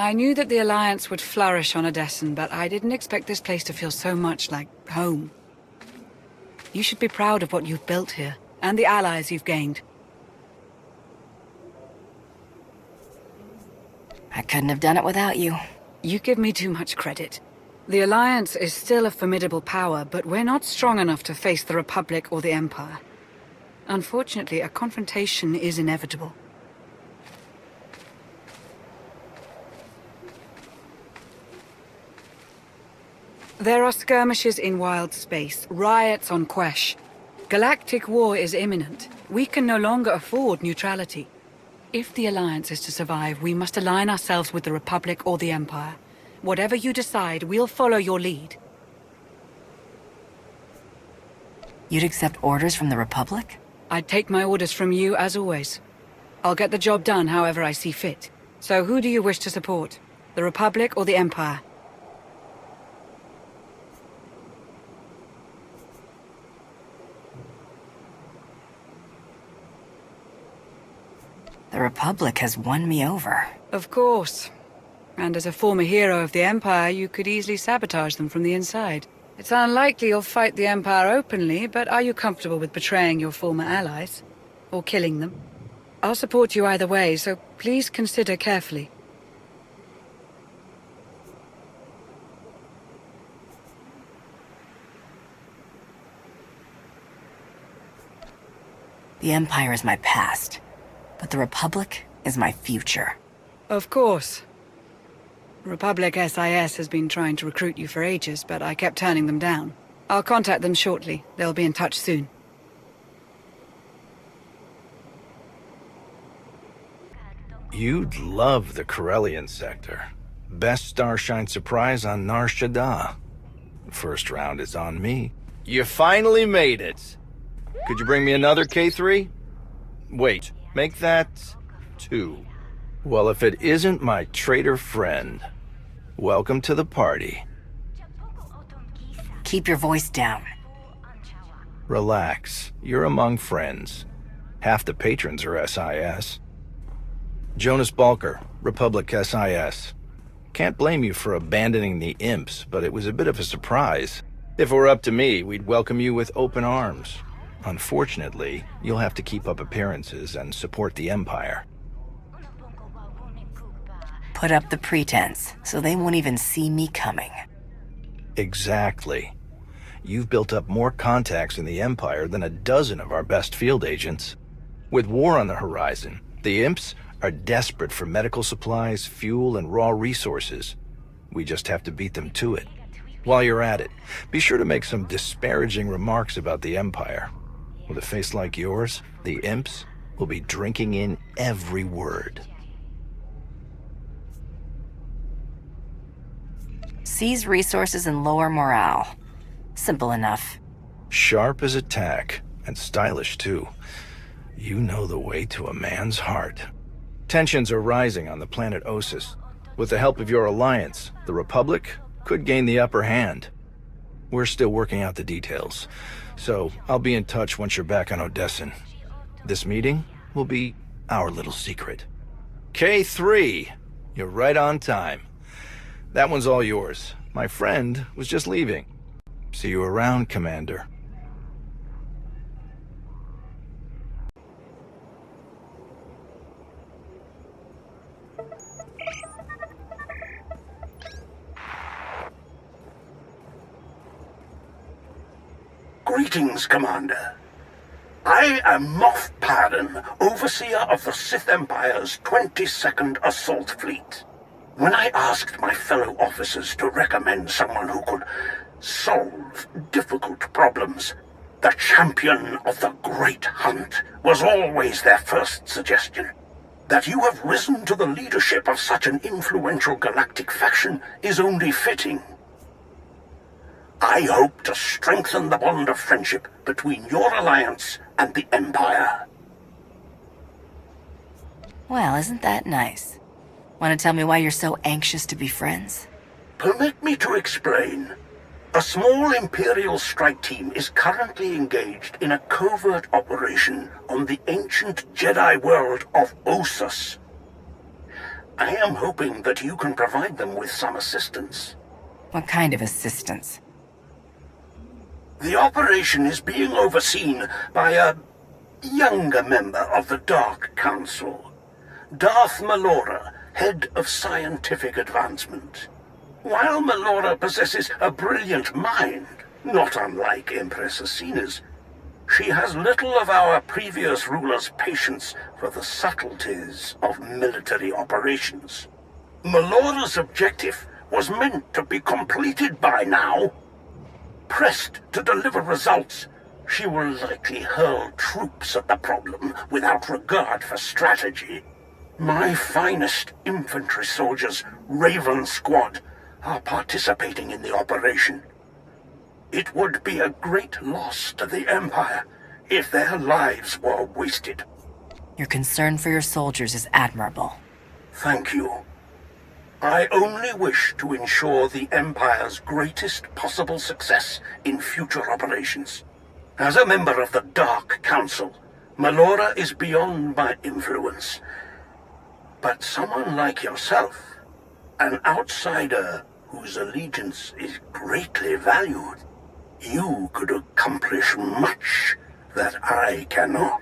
I knew that the Alliance would flourish on Odessen, but I didn't expect this place to feel so much like home. You should be proud of what you've built here, and the allies you've gained. I couldn't have done it without you. You give me too much credit. The Alliance is still a formidable power, but we're not strong enough to face the Republic or the Empire. Unfortunately, a confrontation is inevitable. There are skirmishes in wild space, riots on Quesh. Galactic war is imminent. We can no longer afford neutrality. If the Alliance is to survive, we must align ourselves with the Republic or the Empire. Whatever you decide, we'll follow your lead. You'd accept orders from the Republic? I'd take my orders from you, as always. I'll get the job done however I see fit. So who do you wish to support? The Republic or the Empire? The Republic has won me over. Of course. And as a former hero of the Empire, you could easily sabotage them from the inside. It's unlikely you'll fight the Empire openly, but are you comfortable with betraying your former allies? Or killing them? I'll support you either way, so please consider carefully. The Empire is my past, but the Republic is my future. Of course. Republic SIS has been trying to recruit you for ages, but I kept turning them down. I'll contact them shortly. They'll be in touch soon. You'd love the Corellian sector. Best Starshine surprise on Nar Shaddaa. First round is on me. You finally made it! Could you bring me another K3? Wait, make that 2. Well, if it isn't my traitor friend, welcome to the party. Keep your voice down. Relax, you're among friends. Half the patrons are SIS. Jonas Balker, Republic SIS. Can't blame you for abandoning the imps, but it was a bit of a surprise. If it were up to me, we'd welcome you with open arms. Unfortunately, you'll have to keep up appearances and support the Empire. Put up the pretense, so they won't even see me coming. Exactly. You've built up more contacts in the Empire than a dozen of our best field agents. With war on the horizon, the imps are desperate for medical supplies, fuel, and raw resources. We just have to beat them to it. While you're at it, be sure to make some disparaging remarks about the Empire. With a face like yours, the imps will be drinking in every word. Seize resources and lower morale. Simple enough. Sharp as a tack, and stylish too. You know the way to a man's heart. Tensions are rising on the planet Ossus. With the help of your alliance, the Republic could gain the upper hand. We're still working out the details, so I'll be in touch once you're back on Odessen. This meeting will be our little secret. K3, you're right on time. That one's all yours. My friend was just leaving. See you around, Commander. Greetings, Commander. I am Moff Padan, Overseer of the Sith Empire's 22nd Assault Fleet. When I asked my fellow officers to recommend someone who could solve difficult problems, the champion of the Great Hunt was always their first suggestion. That you have risen to the leadership of such an influential galactic faction is only fitting. I hope to strengthen the bond of friendship between your alliance and the Empire. Well, isn't that nice? Want to tell me why you're so anxious to be friends? Permit me to explain. A small Imperial strike team is currently engaged in a covert operation on the ancient Jedi world of Ossus. I am hoping that you can provide them with some assistance. What kind of assistance? The operation is being overseen by a younger member of the Dark Council, Darth Melora, head of scientific advancement. While Melora possesses a brilliant mind, not unlike Empress Asina's, she has little of our previous ruler's patience for the subtleties of military operations. Melora's objective was meant to be completed by now. Pressed to deliver results, she will likely hurl troops at the problem without regard for strategy. My finest infantry soldiers, Raven Squad, are participating in the operation. It would be a great loss to the Empire if their lives were wasted. Your concern for your soldiers is admirable. Thank you. I only wish to ensure the Empire's greatest possible success in future operations. As a member of the Dark Council, Melora is beyond my influence. But someone like yourself, an outsider whose allegiance is greatly valued, you could accomplish much that I cannot.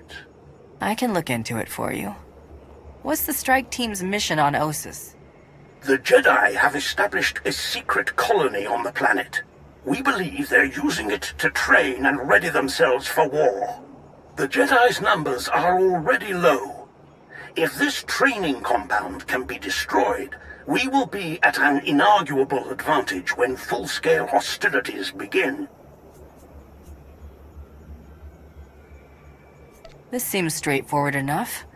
I can look into it for you. What's the strike team's mission on Ossus? The Jedi have established a secret colony on the planet. We believe they're using it to train and ready themselves for war. The Jedi's numbers are already low. If this training compound can be destroyed, we will be at an inarguable advantage when full-scale hostilities begin. This seems straightforward enough.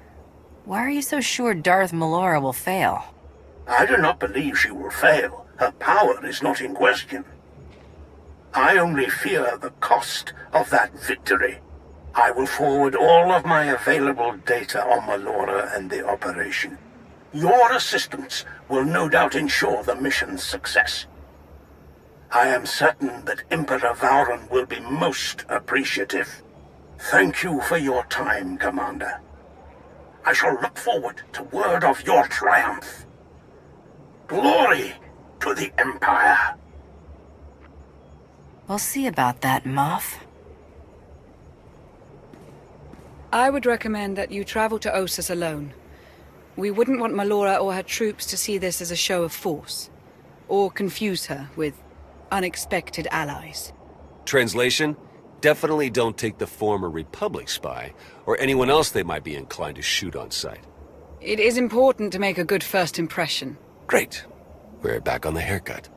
Why are you so sure Darth Melora will fail? I do not believe she will fail. Her power is not in question. I only fear the cost of that victory. I will forward all of my available data on Melora and the operation. Your assistance will no doubt ensure the mission's success. I am certain that Emperor Vauren will be most appreciative. Thank you for your time, Commander. I shall look forward to word of your triumph. Glory to the Empire. We'll see about that, Moff. I would recommend that you travel to Ossus alone. We wouldn't want Melora or her troops to see this as a show of force, or confuse her with unexpected allies. Translation? Definitely don't take the former Republic spy, or anyone else they might be inclined to shoot on sight. It is important to make a good first impression. Great. We're back on the haircut.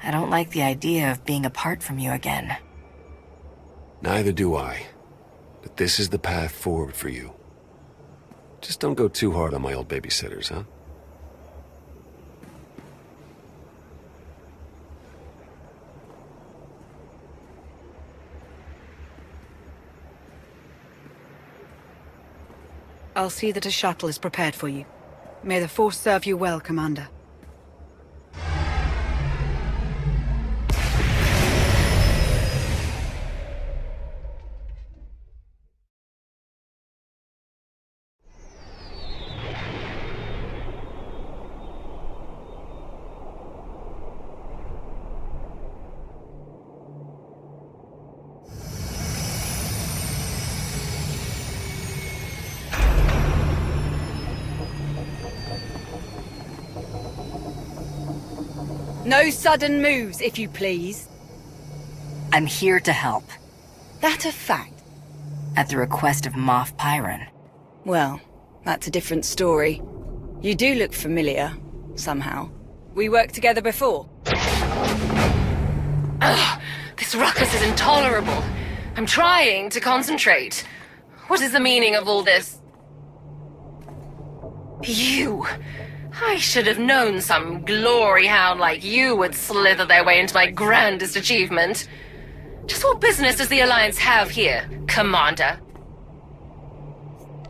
I don't like the idea of being apart from you again. Neither do I. But this is the path forward for you. Just don't go too hard on my old babysitters, huh? I'll see that a shuttle is prepared for you. May the Force serve you well, Commander. No sudden moves, if you please. I'm here to help. That a fact? At the request of Moff Pyron. Well, that's a different story. You do look familiar, somehow. We worked together before. Ugh, this ruckus is intolerable. I'm trying to concentrate. What is the meaning of all this? You! I should have known some glory hound like you would slither their way into my grandest achievement. Just what business does the Alliance have here, Commander?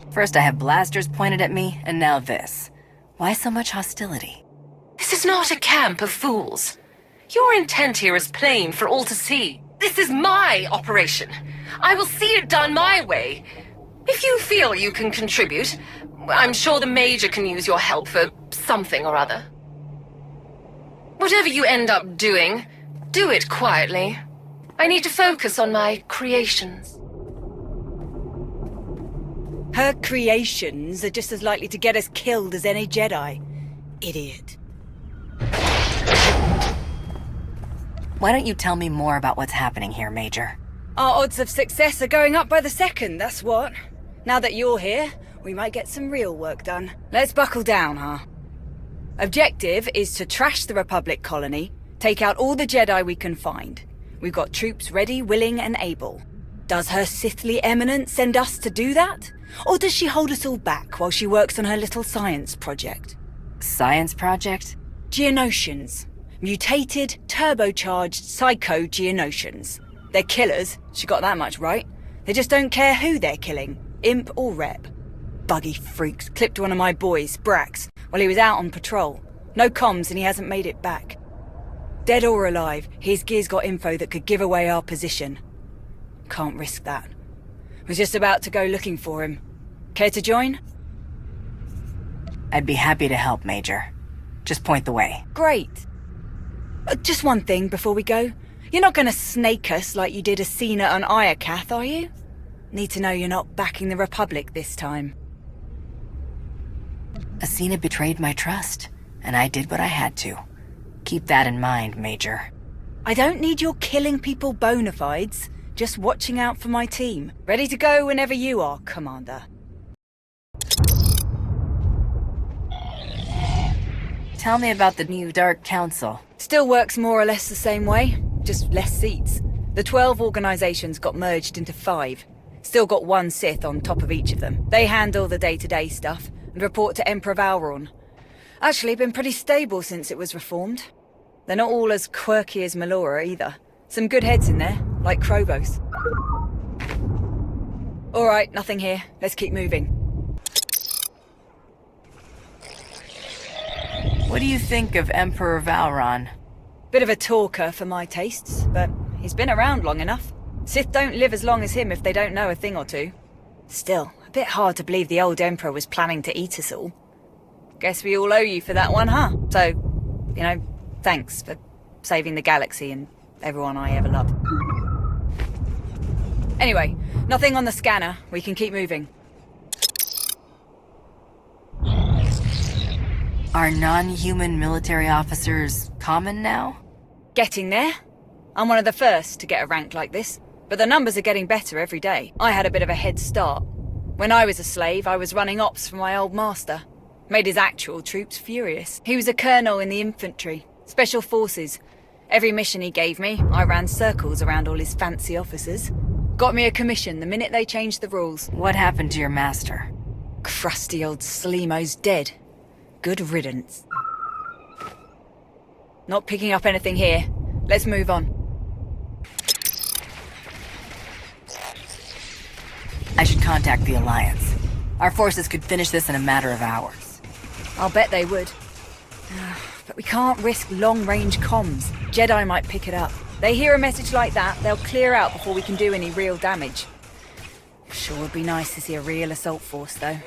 First I have blasters pointed at me, and now this. Why so much hostility? This is not a camp of fools. Your intent here is plain for all to see. This is my operation. I will see it done my way. If you feel you can contribute, I'm sure the Major can use your help for something or other. Whatever you end up doing, do it quietly. I need to focus on my creations. Her creations are just as likely to get us killed as any Jedi. Idiot. Why don't you tell me more about what's happening here, Major? Our odds of success are going up by the second, that's what. Now that you're here, we might get some real work done. Let's buckle down, huh? Objective is to trash the Republic colony, take out all the Jedi we can find. We've got troops ready, willing, and able. Does Her Sithly Eminence send us to do that? Or does she hold us all back while she works on her little science project? Science project? Geonosians. Mutated, turbocharged psycho-Geonosians. They're killers, she got that much right. They just don't care who they're killing, imp or rep. Buggy freaks clipped one of my boys, Brax, while he was out on patrol. No comms and he hasn't made it back. Dead or alive, his gear's got info that could give away our position. Can't risk that. Was just about to go looking for him. Care to join? I'd be happy to help, Major. Just point the way. Great. Just one thing before we go. You're not gonna snake us like you did Asina and Iakath, are you? Need to know you're not backing the Republic this time. Asina betrayed my trust, and I did what I had to. Keep that in mind, Major. I don't need your killing people bona fides, just watching out for my team. Ready to go whenever you are, Commander. Tell me about the new Dark Council. Still works more or less the same way, just less seats. The 12 organizations got merged into 5. Still got 1 Sith on top of each of them. They handle the day-to-day stuff and report to Emperor Valron. Actually been pretty stable since it was reformed. They're not all as quirky as Melora either. Some good heads in there, like Krovos. Alright, nothing here. Let's keep moving. What do you think of Emperor Valron? Bit of a talker for my tastes, but he's been around long enough. Sith don't live as long as him if they don't know a thing or two. Still, a bit hard to believe the old Emperor was planning to eat us all. Guess we all owe you for that one, huh? So, you know, thanks for saving the galaxy and everyone I ever loved. Anyway, nothing on the scanner. We can keep moving. Are non-human military officers common now? Getting there. I'm one of the first to get a rank like this, but the numbers are getting better every day. I had a bit of a head start. When I was a slave, I was running ops for my old master. Made his actual troops furious. He was a colonel in the infantry, special forces. Every mission he gave me, I ran circles around all his fancy officers. Got me a commission the minute they changed the rules. What happened to your master? Crusty old Sleemo's dead. Good riddance. Not picking up anything here. Let's move on. I should contact the Alliance. Our forces could finish this in a matter of hours. I'll bet they would. But we can't risk long-range comms. Jedi might pick it up. They hear a message like that, they'll clear out before we can do any real damage. Sure would be nice to see a real assault force, though.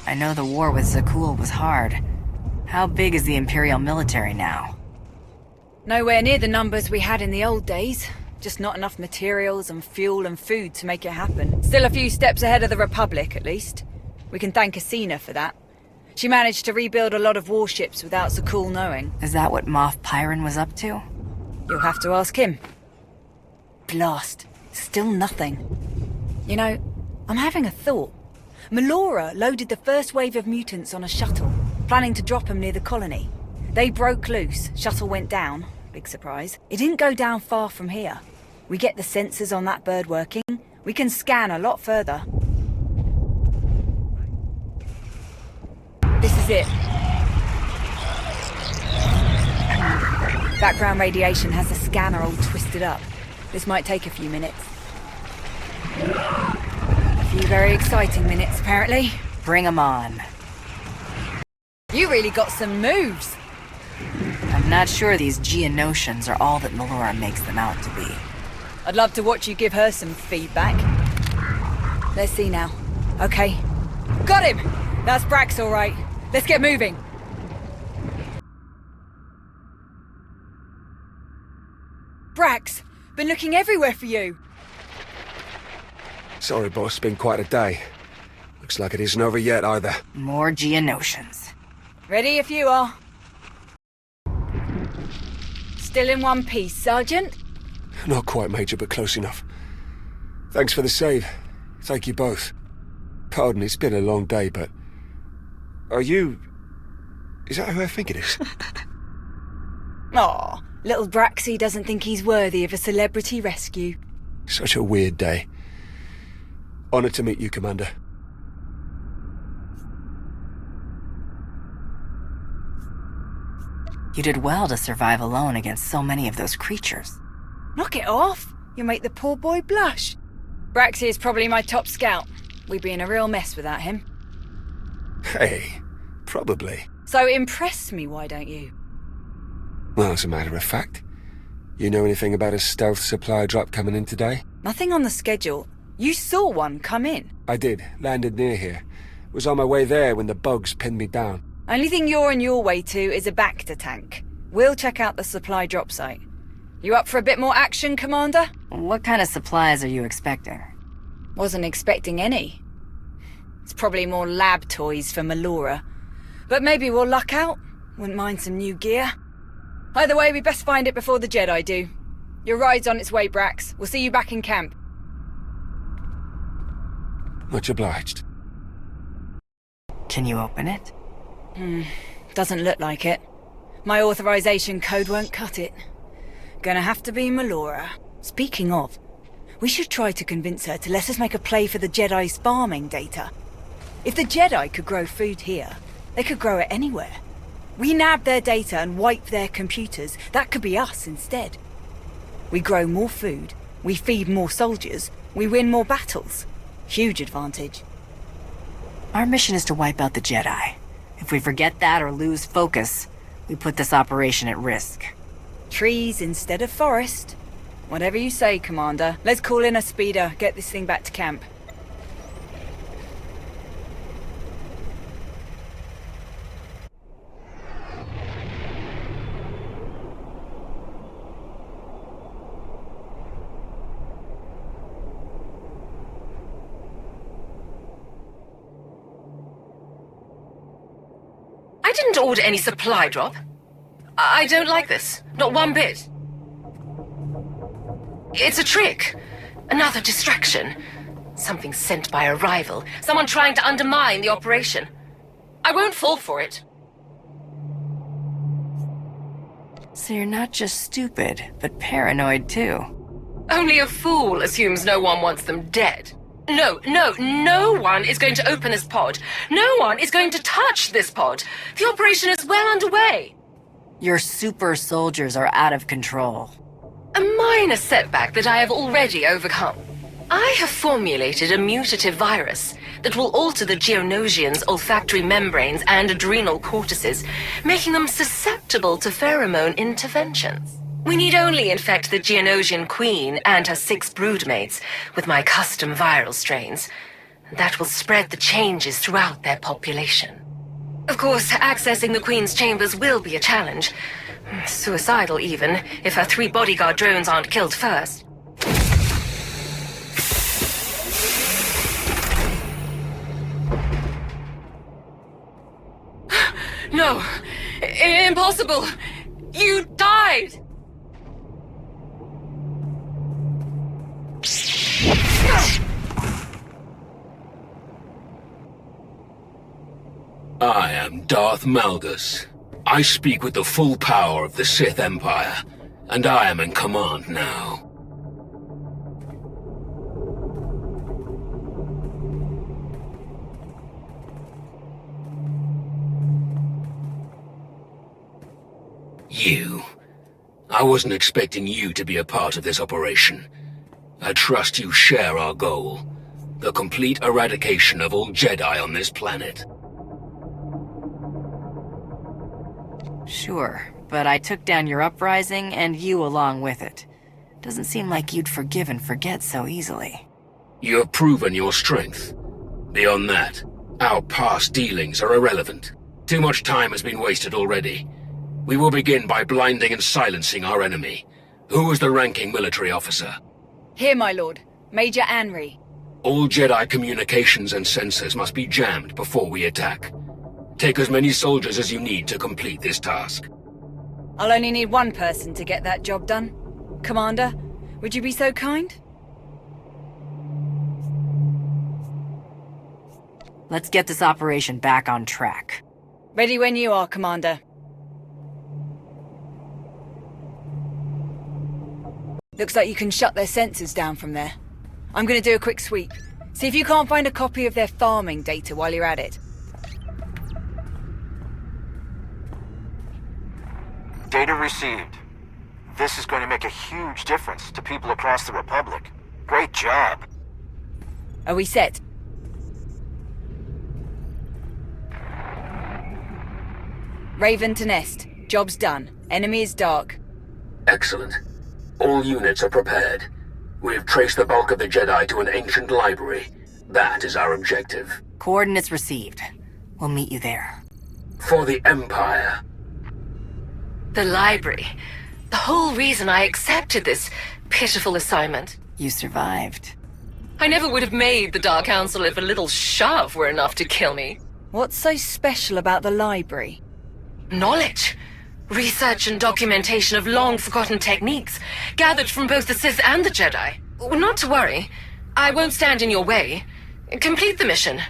I know the war with Zakul was hard. How big is the Imperial military now? Nowhere near the numbers we had in the old days. Just not enough materials and fuel and food to make it happen. Still a few steps ahead of the Republic, at least. We can thank Asina for that. She managed to rebuild a lot of warships without Zakul knowing. Is that what Moff Pyron was up to? You'll have to ask him. Blast. Still nothing. You know, I'm having a thought. Melora loaded the first wave of mutants on a shuttle, planning to drop them near the colony. They broke loose, shuttle went down. Big surprise. It didn't go down far from here. We get the sensors on that bird working, we can scan a lot further. This is it. Background radiation has the scanner all twisted up. This might take a few minutes. A few very exciting minutes, apparently. Bring 'em on. You really got some moves. I'm not sure these Geonosians are all that Melora makes them out to be. I'd love to watch you give her some feedback. Let's see now. Okay. Got him! That's Brax, all right. Let's get moving. Brax, been looking everywhere for you. Sorry, boss. Been quite a day. Looks like it isn't over yet, either. More Geonosians. Ready if you are. Still in one piece, Sergeant? Not quite, Major, but close enough. Thanks for the save. Thank you both. Pardon, it's been a long day, but... Are you... Is that who I think it is? Aw, little Braxy doesn't think he's worthy of a celebrity rescue. Such a weird day. Honored to meet you, Commander. You did well to survive alone against so many of those creatures. Knock it off. You'll make the poor boy blush. Braxy is probably my top scout. We'd be in a real mess without him. Hey, probably. So impress me, why don't you? Well, as a matter of fact, you know anything about a stealth supply drop coming in today? Nothing on the schedule. You saw one come in. I did. Landed near here. Was on my way there when the bugs pinned me down. Only thing you're on your way to is a Bacta tank. We'll check out the supply drop site. You up for a bit more action, Commander? What kind of supplies are you expecting? Wasn't expecting any. It's probably more lab toys for Melora. But maybe we'll luck out. Wouldn't mind some new gear. Either way, we best find it before the Jedi do. Your ride's on its way, Brax. We'll see you back in camp. Much obliged. Can you open it? Doesn't look like it. My authorization code won't cut it. Gonna have to be Melora. Speaking of, we should try to convince her to let us make a play for the Jedi's farming data. If the Jedi could grow food here, they could grow it anywhere. We nab their data and wipe their computers. That could be us instead. We grow more food, we feed more soldiers, we win more battles. Huge advantage. Our mission is to wipe out the Jedi. If we forget that or lose focus, we put this operation at risk. Trees instead of forest. Whatever you say, Commander. Let's call in a speeder, get this thing back to camp. I didn't order any supply drop. I don't like this. Not one bit. It's a trick. Another distraction. Something sent by a rival. Someone trying to undermine the operation. I won't fall for it. So you're not just stupid, but paranoid too. Only a fool assumes no one wants them dead. No one is going to open this pod. No one is going to touch this pod. The operation is well underway. Your super soldiers are out of control. A minor setback that I have already overcome. I have formulated a mutative virus that will alter the Geonosians' olfactory membranes and adrenal cortices, making them susceptible to pheromone interventions. We need only infect the Geonosian queen and her 6 broodmates with my custom viral strains. That will spread the changes throughout their population. Of course, accessing the queen's chambers will be a challenge. Suicidal even, if her 3 bodyguard drones aren't killed first. No! Impossible! You died! I am Darth Malgus. I speak with the full power of the Sith Empire, and I am in command now. You. I wasn't expecting you to be a part of this operation. I trust you share our goal. The complete eradication of all Jedi on this planet. Sure, but I took down your uprising and you along with it. Doesn't seem like you'd forgive and forget so easily. You have proven your strength. Beyond that, our past dealings are irrelevant. Too much time has been wasted already. We will begin by blinding and silencing our enemy. Who is the ranking military officer? Here, my lord. Major Anri. All Jedi communications and sensors must be jammed before we attack. Take as many soldiers as you need to complete this task. I'll only need one person to get that job done. Commander, would you be so kind? Let's get this operation back on track. Ready when you are, Commander. Looks like you can shut their sensors down from there. I'm gonna do a quick sweep. See if you can't find a copy of their farming data while you're at it. Data received. This is going to make a huge difference to people across the Republic. Great job. Are we set? Raven to Nest. Job's done. Enemy is dark. Excellent. All units are prepared. We have traced the bulk of the Jedi to an ancient library. That is our objective. Coordinates received. We'll meet you there. For the Empire. The library. The whole reason I accepted this pitiful assignment. You survived. I never would have made the Dark Council if a little shove were enough to kill me. What's so special about the library? Knowledge. Research and documentation of long-forgotten techniques, gathered from both the Sith and the Jedi. Not to worry. I won't stand in your way. Complete the mission.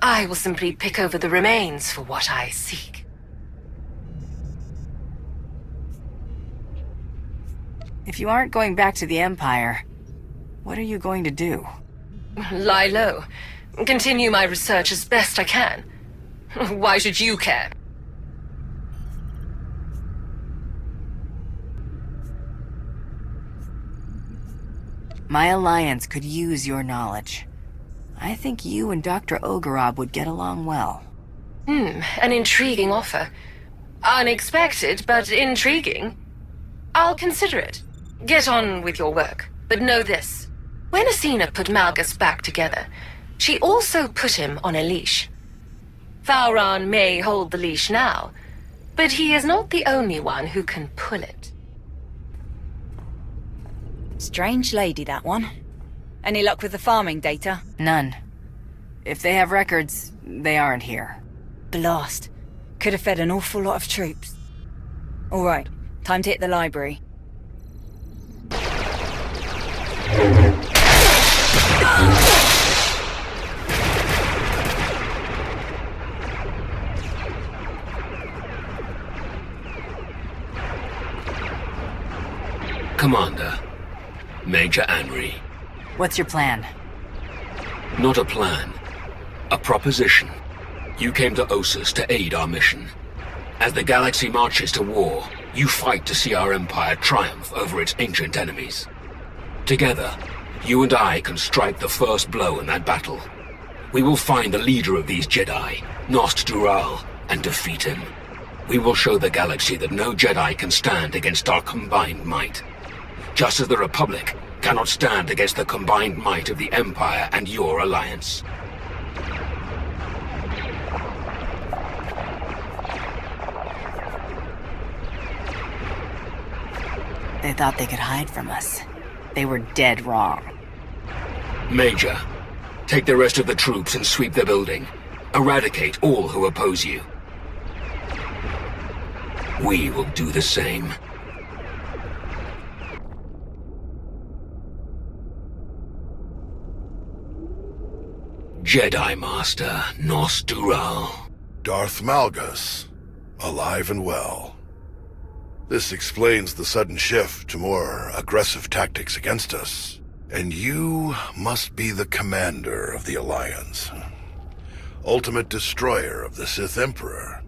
I will simply pick over the remains for what I seek. If you aren't going back to the Empire, what are you going to do? Lie low. Continue my research as best I can. Why should you care? My alliance could use your knowledge. I think you and Dr. Ogorob would get along well. An intriguing offer. Unexpected, but intriguing. I'll consider it. Get on with your work, but know this. When Asina put Malgus back together, she also put him on a leash. Vowron may hold the leash now, but he is not the only one who can pull it. Strange lady, that one. Any luck with the farming data? None. If they have records, they aren't here. Blast. Could have fed an awful lot of troops. Alright, time to hit the library. Commander. Major Anri. What's your plan? Not a plan. A proposition. You came to Ossus to aid our mission. As the galaxy marches to war, you fight to see our empire triumph over its ancient enemies. Together, you and I can strike the first blow in that battle. We will find the leader of these Jedi, Nost Dural, and defeat him. We will show the galaxy that no Jedi can stand against our combined might. Just as the Republic cannot stand against the combined might of the Empire and your alliance. They thought they could hide from us. They were dead wrong. Major, take the rest of the troops and sweep the building. Eradicate all who oppose you. We will do the same. Jedi Master Nost Dural. Darth Malgus, alive and well. This explains the sudden shift to more aggressive tactics against us. And you must be the commander of the Alliance. Ultimate destroyer of the Sith Emperor.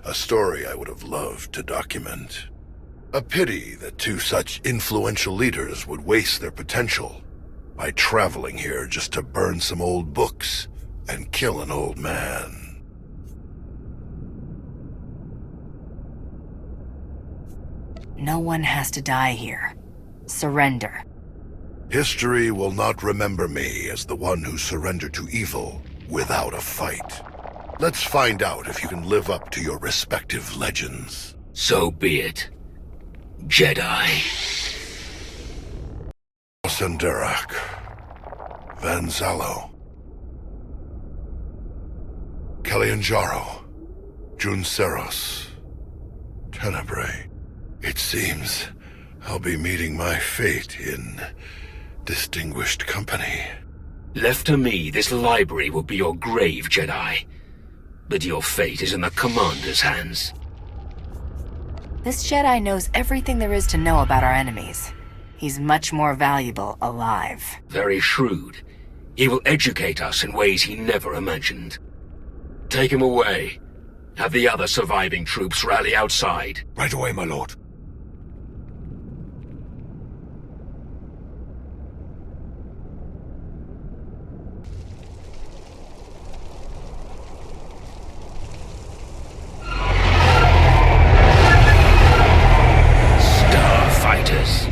A story I would have loved to document. A pity that two such influential leaders would waste their potential by traveling here just to burn some old books and kill an old man. No one has to die here. Surrender. History will not remember me as the one who surrendered to evil without a fight. Let's find out if you can live up to your respective legends. So be it. Jedi. Senderak. Van Zalo. Kalianjaro. Junceros. Tenebrae. It seems I'll be meeting my fate in distinguished company. Left to me, this library will be your grave, Jedi. But your fate is in the Commander's hands. This Jedi knows everything there is to know about our enemies. He's much more valuable alive. Very shrewd. He will educate us in ways he never imagined. Take him away. Have the other surviving troops rally outside. Right away, my lord. Starfighters.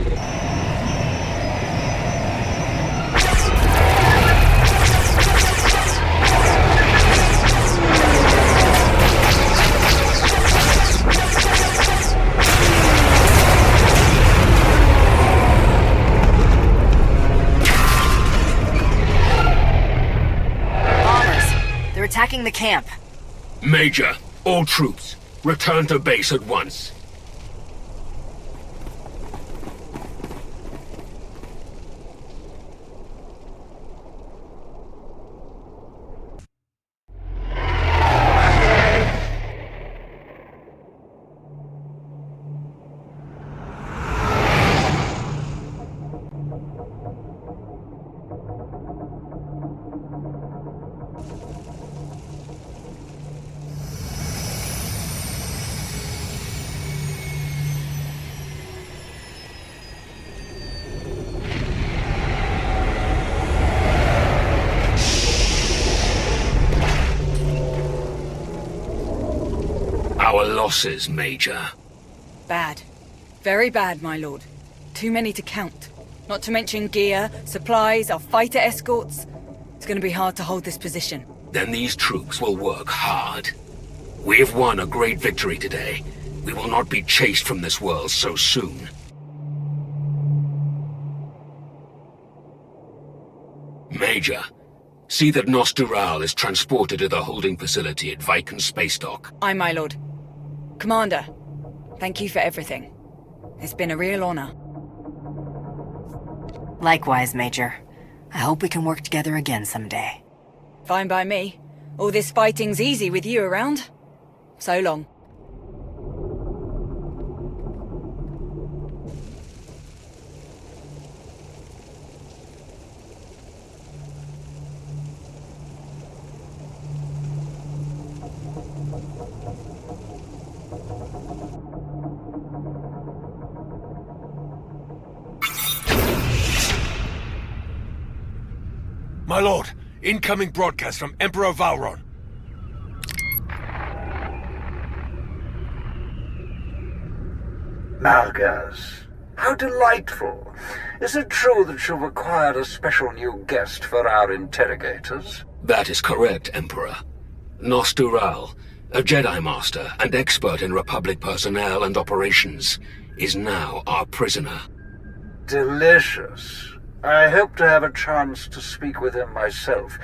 They're attacking the camp. Major, all troops, return to base at once. Our losses, Major. Bad. Very bad, my lord. Too many to count. Not to mention gear, supplies, our fighter escorts. It's gonna be hard to hold this position. Then these troops will work hard. We have won a great victory today. We will not be chased from this world so soon. Major, see that Nostural is transported to the holding facility at Viken Space Dock. Aye, my lord. Commander, thank you for everything. It's been a real honor. Likewise, Major. I hope we can work together again someday. Fine by me. All this fighting's easy with you around. So long. My lord, incoming broadcast from Emperor Valron. Malgus, how delightful. Is it true that you've acquired a special new guest for our interrogators? That is correct, Emperor. Nostural, a Jedi Master and expert in Republic personnel and operations, is now our prisoner. Delicious. I hope to have a chance to speak with him myself.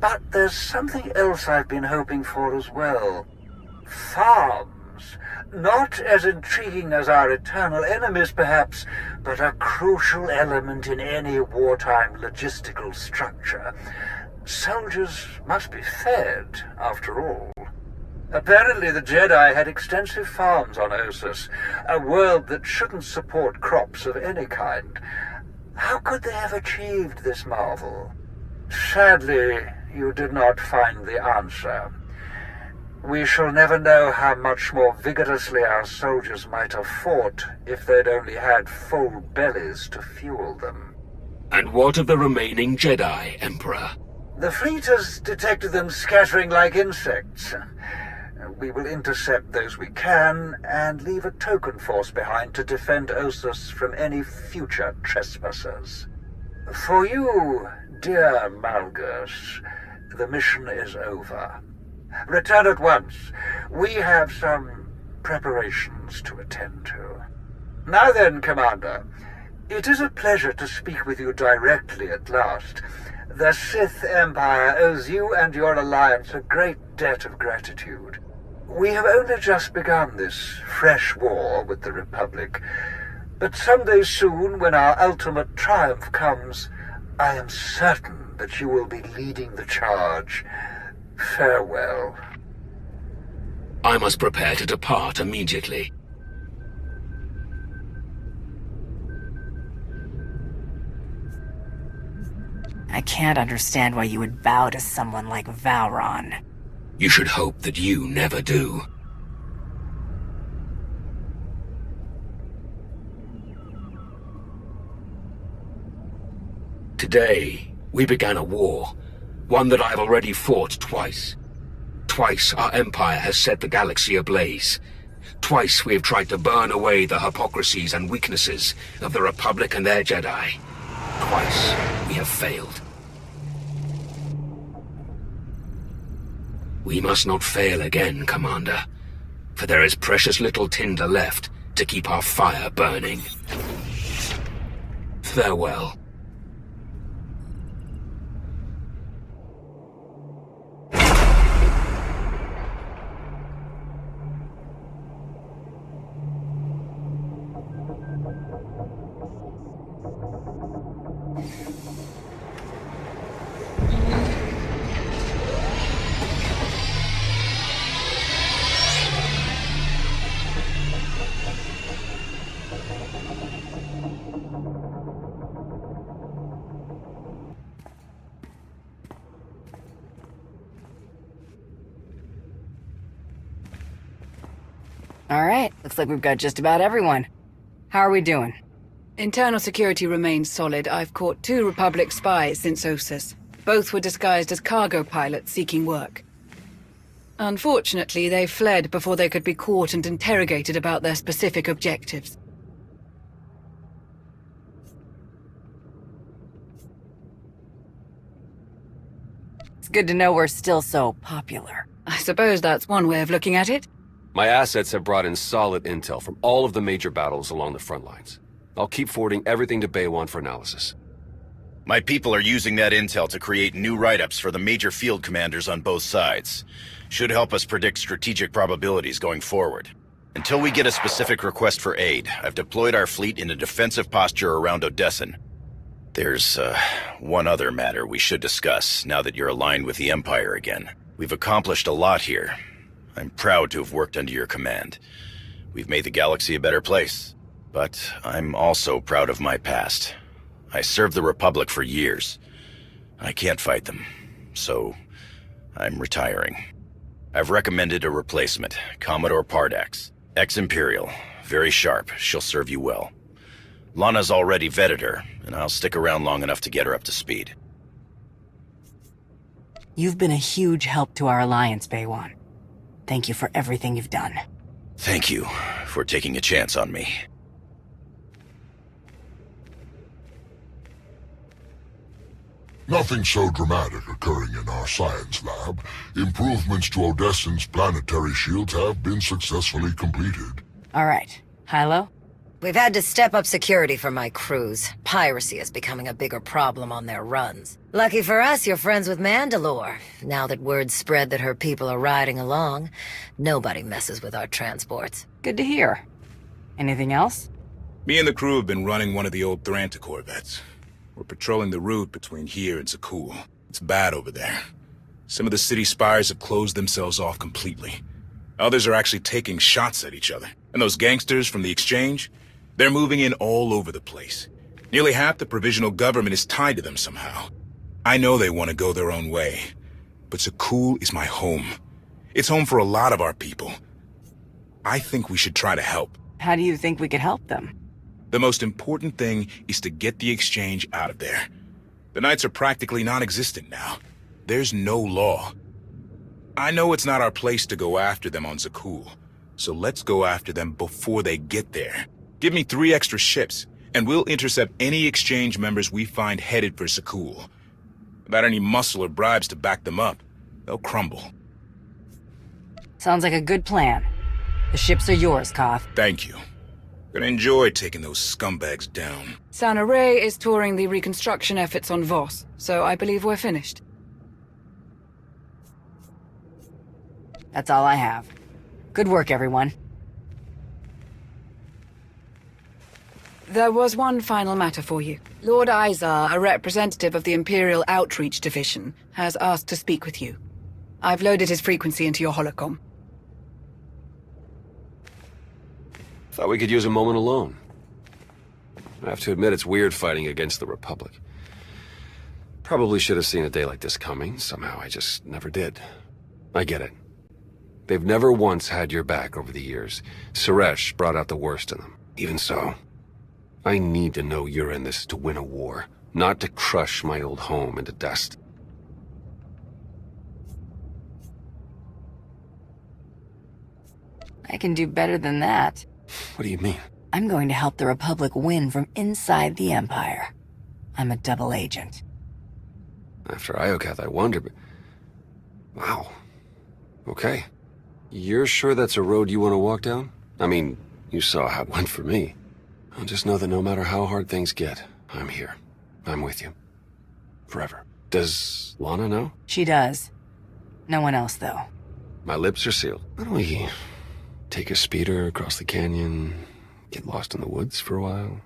But there's something else I've been hoping for as well. Farms. Not as intriguing as our eternal enemies, perhaps, but a crucial element in any wartime logistical structure. Soldiers must be fed, after all. Apparently the Jedi had extensive farms on Ossus, a world that shouldn't support crops of any kind. How could they have achieved this marvel? Sadly, you did not find the answer. We shall never know how much more vigorously our soldiers might have fought if they'd only had full bellies to fuel them. And what of the remaining Jedi, Emperor? The fleet has detected them scattering like insects. We will intercept those we can, and leave a token force behind to defend Ossus from any future trespassers. For you, dear Malgus, the mission is over. Return at once. We have some preparations to attend to. Now then, Commander, it is a pleasure to speak with you directly at last. The Sith Empire owes you and your alliance a great debt of gratitude. We have only just begun this fresh war with the Republic, but someday soon, when our ultimate triumph comes, I am certain that you will be leading the charge. Farewell. I must prepare to depart immediately. I can't understand why you would bow to someone like Valron. You should hope that you never do. Today, we began a war, one that I've already fought twice. Twice our Empire has set the galaxy ablaze. Twice we have tried to burn away the hypocrisies and weaknesses of the Republic and their Jedi. Twice we have failed. We must not fail again, Commander, for there is precious little tinder left to keep our fire burning. Farewell. All right, looks like we've got just about everyone. How are we doing? Internal security remains solid. I've caught 2 Republic spies since Ossus. Both were disguised as cargo pilots seeking work. Unfortunately, they fled before they could be caught and interrogated about their specific objectives. It's good to know we're still so popular. I suppose that's one way of looking at it. My assets have brought in solid intel from all of the major battles along the front lines. I'll keep forwarding everything to Baywan for analysis. My people are using that intel to create new write-ups for the major field commanders on both sides. Should help us predict strategic probabilities going forward. Until we get a specific request for aid, I've deployed our fleet in a defensive posture around Odessen. There's, one other matter we should discuss now that you're aligned with the Empire again. We've accomplished a lot here. I'm proud to have worked under your command. We've made the galaxy a better place. But I'm also proud of my past. I served the Republic for years. I can't fight them, so I'm retiring. I've recommended a replacement, Commodore Pardax. Ex-Imperial, very sharp, she'll serve you well. Lana's already vetted her, and I'll stick around long enough to get her up to speed. You've been a huge help to our alliance, Baywan. Thank you for everything you've done. Thank you for taking a chance on me. Nothing so dramatic occurring in our science lab. Improvements to Odessen's planetary shields have been successfully completed. All right. Hilo? We've had to step up security for my crews. Piracy is becoming a bigger problem on their runs. Lucky for us, you're friends with Mandalore. Now that word's spread that her people are riding along, nobody messes with our transports. Good to hear. Anything else? Me and the crew have been running one of the old Thranta corvettes. We're patrolling the route between here and Zakul. It's bad over there. Some of the city spires have closed themselves off completely. Others are actually taking shots at each other. And those gangsters from the exchange? They're moving in all over the place. Nearly half the provisional government is tied to them somehow. I know they want to go their own way, but Zakul is my home. It's home for a lot of our people. I think we should try to help. How do you think we could help them? The most important thing is to get the exchange out of there. The Knights are practically non-existent now. There's no law. I know it's not our place to go after them on Zakul, so let's go after them before they get there. Give me 3 extra ships, And we'll intercept any exchange members we find headed for Sakul. Without any muscle or bribes to back them up, they'll crumble. Sounds like a good plan. The ships are yours, Koth. Thank you. Gonna enjoy taking those scumbags down. Sana Ray is touring the reconstruction efforts on Voss, so I believe we're finished. That's all I have. Good work, everyone. There was one final matter for you. Lord Izar, a representative of the Imperial Outreach Division, has asked to speak with you. I've loaded his frequency into your holocom. Thought we could use a moment alone. I have to admit it's weird fighting against the Republic. Probably should have seen a day like this coming. Somehow I just never did. I get it. They've never once had your back over the years. Suresh brought out the worst in them. Even so, I need to know you're in this to win a war, not to crush my old home into dust. I can do better than that. What do you mean? I'm going to help the Republic win from inside the Empire. I'm a double agent. After Iokath, I wonder, but... Wow. Okay. You're sure that's a road you want to walk down? I mean, you saw how it went for me. I'll just know that no matter how hard things get, I'm here. I'm with you. Forever. Does Lana know? She does. No one else, though. My lips are sealed. Why don't we take a speeder across the canyon, get lost in the woods for a while?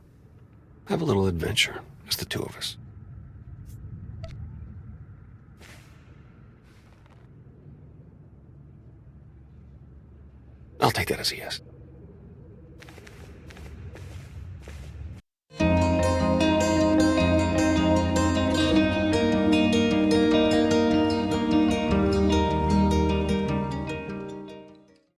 Have a little adventure, just the two of us. I'll take that as a yes.